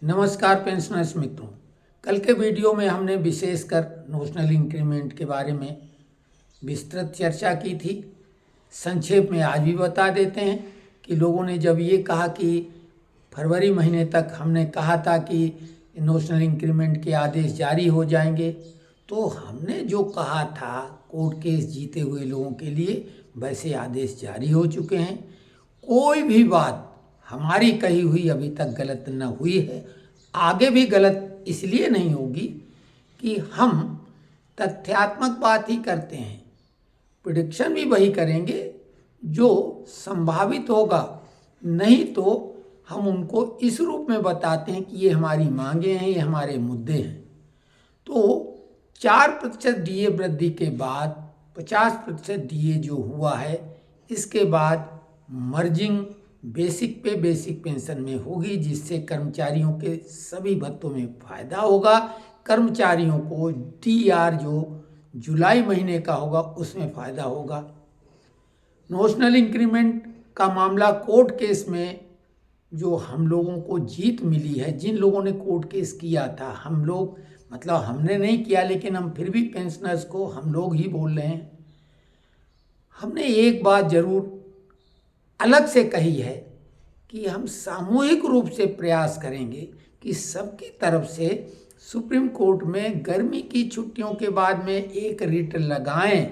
नमस्कार पेंशनर्स मित्रों। कल के वीडियो में हमने विशेषकर नोशनल इंक्रीमेंट के बारे में विस्तृत चर्चा की थी। संक्षेप में आज भी बता देते हैं कि लोगों ने जब ये कहा कि फरवरी महीने तक हमने कहा था कि नोशनल इंक्रीमेंट के आदेश जारी हो जाएंगे, तो हमने जो कहा था कोर्ट केस जीते हुए लोगों के लिए वैसे आदेश जारी हो चुके हैं। कोई भी बात हमारी कही हुई अभी तक गलत न हुई है, आगे भी गलत इसलिए नहीं होगी कि हम तथ्यात्मक बात ही करते हैं। प्रिडिक्शन भी वही करेंगे जो संभावित होगा, नहीं तो हम उनको इस रूप में बताते हैं कि ये हमारी मांगे हैं, ये हमारे मुद्दे हैं। तो 4% डीए वृद्धि के बाद 50% डीए जो हुआ है, इसके बाद मर्जिंग बेसिक पे बेसिक पेंशन में होगी, जिससे कर्मचारियों के सभी भत्तों में फ़ायदा होगा। कर्मचारियों को डीआर जो जुलाई महीने का होगा उसमें फ़ायदा होगा। नोशनल इंक्रीमेंट का मामला कोर्ट केस में जो हम लोगों को जीत मिली है, जिन लोगों ने कोर्ट केस किया था, हम लोग मतलब हमने नहीं किया, लेकिन हम फिर भी पेंशनर्स को हम लोग ही बोल रहे हैं। हमने एक बात जरूर अलग से कही है कि हम सामूहिक रूप से प्रयास करेंगे कि सबकी तरफ से सुप्रीम कोर्ट में गर्मी की छुट्टियों के बाद में एक रिट लगाएं,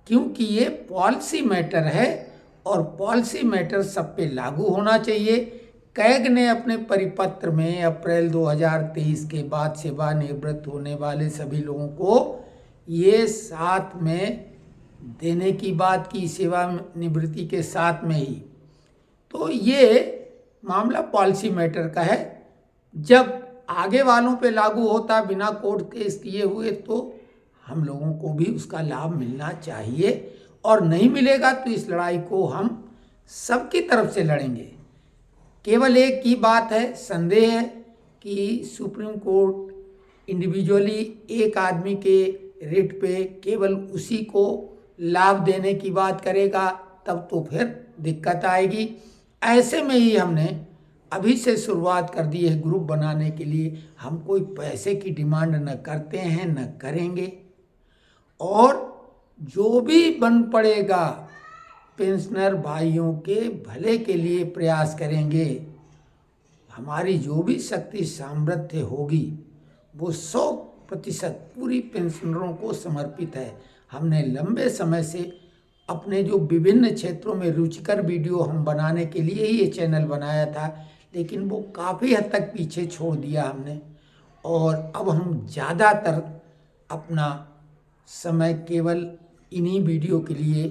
क्योंकि ये पॉलिसी मैटर है और पॉलिसी मैटर सब पे लागू होना चाहिए। कैग ने अपने परिपत्र में अप्रैल 2023 के बाद सेवानिवृत्त होने वाले सभी लोगों को ये साथ में देने की बात की, सेवानिवृत्ति के साथ में ही। तो ये मामला पॉलिसी मैटर का है। जब आगे वालों पे लागू होता बिना कोर्ट केस किए हुए, तो हम लोगों को भी उसका लाभ मिलना चाहिए, और नहीं मिलेगा तो इस लड़ाई को हम सबकी तरफ से लड़ेंगे। केवल एक ही बात है, संदेह है कि सुप्रीम कोर्ट इंडिविजुअली एक आदमी के रेट पे केवल उसी को लाभ देने की बात करेगा, तब तो फिर दिक्कत आएगी। ऐसे में ही हमने अभी से शुरुआत कर दी है ग्रुप बनाने के लिए। हम कोई पैसे की डिमांड न करते हैं, न करेंगे, और जो भी बन पड़ेगा पेंशनर भाइयों के भले के लिए प्रयास करेंगे। हमारी जो भी शक्ति सामर्थ्य होगी वो 100% पूरी पेंशनरों को समर्पित है। हमने लंबे समय से अपने जो विभिन्न क्षेत्रों में रुचिकर वीडियो हम बनाने के लिए ही ये चैनल बनाया था, लेकिन वो काफ़ी हद तक पीछे छोड़ दिया हमने, और अब हम ज़्यादातर अपना समय केवल इन्हीं वीडियो के लिए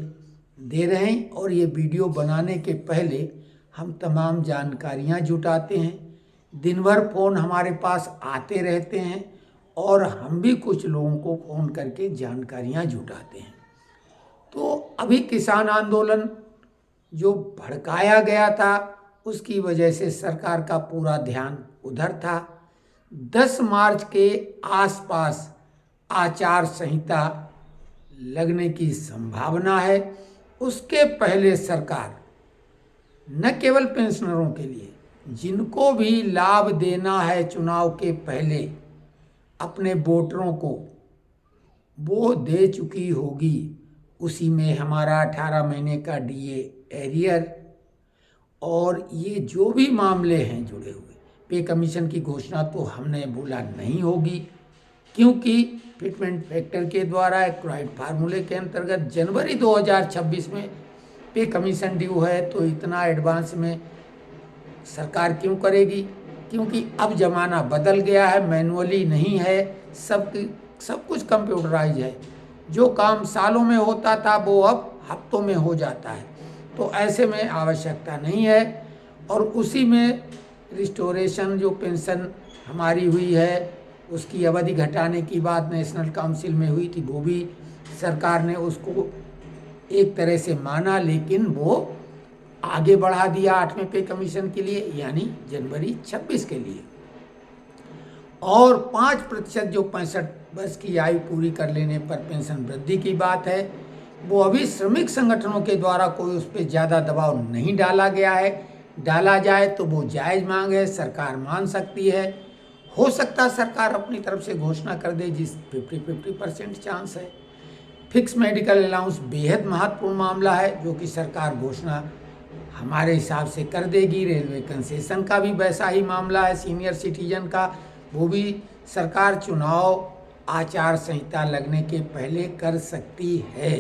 दे रहे हैं। और ये वीडियो बनाने के पहले हम तमाम जानकारियाँ जुटाते हैं। दिन भर फ़ोन हमारे पास आते रहते हैं, और हम भी कुछ लोगों को फ़ोन करके जानकारियाँ जुटाते हैं। तो अभी किसान आंदोलन जो भड़काया गया था, उसकी वजह से सरकार का पूरा ध्यान उधर था। 10 मार्च के आसपास आचार संहिता लगने की संभावना है। उसके पहले सरकार न केवल पेंशनरों के लिए, जिनको भी लाभ देना है चुनाव के पहले अपने वोटरों को, वो दे चुकी होगी। उसी में हमारा 18 महीने का डीए एरियर, और ये जो भी मामले हैं जुड़े हुए, पे कमीशन की घोषणा तो हमने बोला नहीं होगी, क्योंकि फिटमेंट फैक्टर के द्वारा एक्राइड फार्मूले के अंतर्गत जनवरी 2026 में पे कमीशन ड्यू है। तो इतना एडवांस में सरकार क्यों करेगी? क्योंकि अब ज़माना बदल गया है, मैनुअली नहीं है, सब कुछ कंप्यूटराइज है। जो काम सालों में होता था वो अब हफ्तों में हो जाता है। तो ऐसे में आवश्यकता नहीं है। और उसी में रिस्टोरेशन जो पेंशन हमारी हुई है, उसकी अवधि घटाने की बात नेशनल काउंसिल में हुई थी, वो भी सरकार ने उसको एक तरह से माना, लेकिन वो आगे बढ़ा दिया 8वें पे कमीशन के लिए, यानी जनवरी 26 के लिए। और 5% जो 65 वर्ष की आयु पूरी कर लेने पर पेंशन वृद्धि की बात है, वो अभी श्रमिक संगठनों के द्वारा कोई उस पर ज़्यादा दबाव नहीं डाला गया है, डाला जाए तो वो जायज़ मांग है, सरकार मान सकती है। हो सकता है सरकार अपनी तरफ से घोषणा कर दे, जिस 50-50% चांस है। फिक्स मेडिकल अलाउंस बेहद महत्वपूर्ण मामला है, जो कि सरकार घोषणा हमारे हिसाब से कर देगी। रेलवे कंसेशन का भी वैसा ही मामला है, सीनियर सिटीजन का, वो भी सरकार चुनाव आचार संहिता लगने के पहले कर सकती है।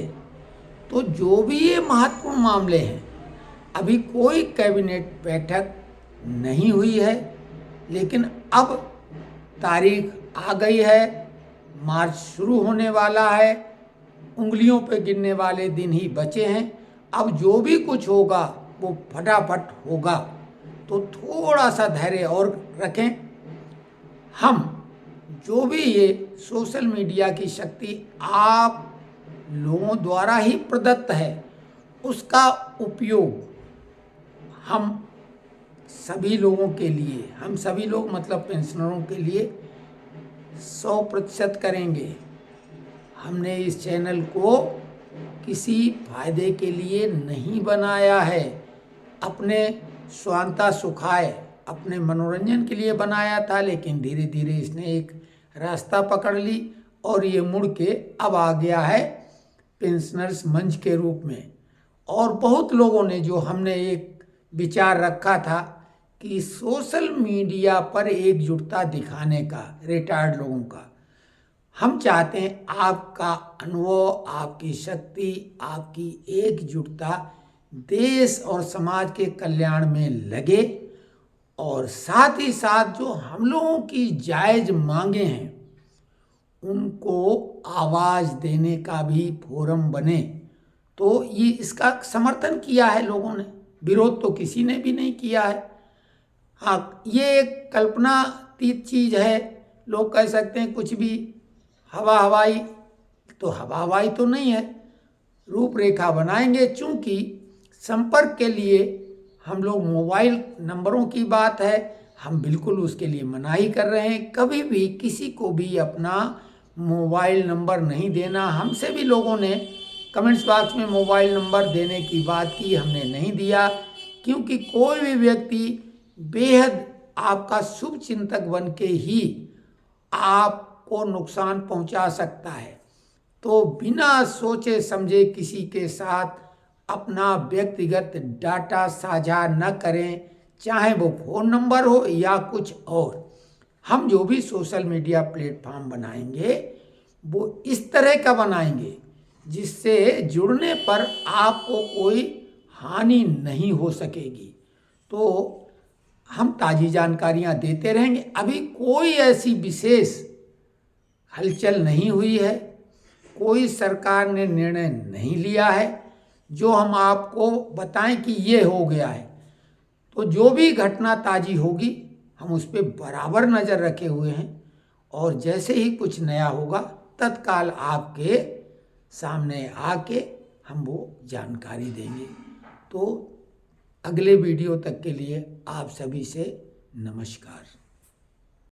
तो जो भी ये महत्वपूर्ण मामले हैं, अभी कोई कैबिनेट बैठक नहीं हुई है, लेकिन अब तारीख आ गई है, मार्च शुरू होने वाला है, उंगलियों पे गिनने वाले दिन ही बचे हैं। अब जो भी कुछ होगा वो फटाफट होगा, तो थोड़ा सा धैर्य और रखें। हम जो भी ये सोशल मीडिया की शक्ति आप लोगों द्वारा ही प्रदत्त है, उसका उपयोग हम सभी लोगों के लिए, हम सभी लोग मतलब पेंशनरों के लिए 100% करेंगे। हमने इस चैनल को किसी फायदे के लिए नहीं बनाया है, अपने स्वांता सुखाए, अपने मनोरंजन के लिए बनाया था, लेकिन धीरे धीरे इसने एक रास्ता पकड़ ली और ये मुड़ के अब आ गया है पेंशनर्स मंच के रूप में। और बहुत लोगों ने, जो हमने एक विचार रखा था कि सोशल मीडिया पर एकजुटता दिखाने का, रिटायर्ड लोगों का, हम चाहते हैं आपका अनुभव, आपकी शक्ति, आपकी एकजुटता देश और समाज के कल्याण में लगे, और साथ ही साथ जो हम लोगों की जायज़ मांगे हैं उनको आवाज़ देने का भी फोरम बने। तो ये इसका समर्थन किया है लोगों ने, विरोध तो किसी ने भी नहीं किया है। हाँ, ये एक कल्पनातीत चीज़ है, लोग कह सकते हैं कुछ भी हवा हवाई, तो हवा हवाई तो नहीं है, रूपरेखा बनाएंगे। चूँकि संपर्क के लिए हम लोग मोबाइल नंबरों की बात है, हम बिल्कुल उसके लिए मनाही कर रहे हैं। कभी भी किसी को भी अपना मोबाइल नंबर नहीं देना। हमसे भी लोगों ने कमेंट्स बॉक्स में मोबाइल नंबर देने की बात की, हमने नहीं दिया, क्योंकि कोई भी व्यक्ति बेहद आपका शुभ चिंतक बन के ही आपको नुकसान पहुंचा सकता है। तो बिना सोचे समझे किसी के साथ अपना व्यक्तिगत डाटा साझा न करें, चाहे वो फ़ोन नंबर हो या कुछ और। हम जो भी सोशल मीडिया प्लेटफॉर्म बनाएंगे वो इस तरह का बनाएंगे जिससे जुड़ने पर आपको कोई हानि नहीं हो सकेगी। तो हम ताज़ी जानकारियां देते रहेंगे। अभी कोई ऐसी विशेष हलचल नहीं हुई है, कोई सरकार ने निर्णय नहीं लिया है जो हम आपको बताएं कि ये हो गया है। तो जो भी घटना ताज़ी होगी हम उस पर बराबर नज़र रखे हुए हैं, और जैसे ही कुछ नया होगा तत्काल आपके सामने आके हम वो जानकारी देंगे। तो अगले वीडियो तक के लिए आप सभी से नमस्कार।